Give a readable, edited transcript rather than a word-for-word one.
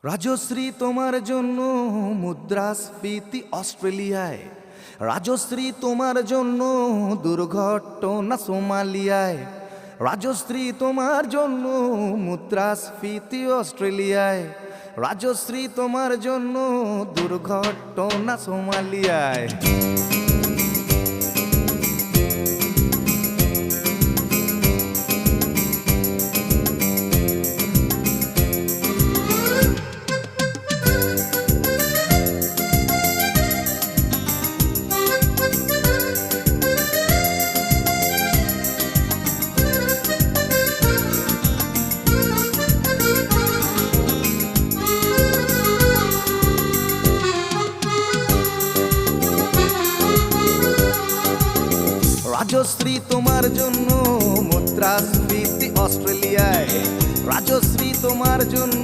রাজশ্রী তোমার জন্য মুদ্রাস্ফীতি অস্ট্রেলিয়ায়, রাজশ্রী তোমার জন্য দুর্ঘটনা সোমালিয়ায়, রাজশ্রী তোমার জন্য মুদ্রাস্ফীতি অস্ট্রেলিয়ায়, রাজশ্রী তোমার জন্য দুর্ঘটনা সোমালিয়ায়। রাজশ্রী তোমার জন্য মুদ্রাস্ফীতি অস্ট্রেলিয়ায়, রাজশ্রী তোমার জন্য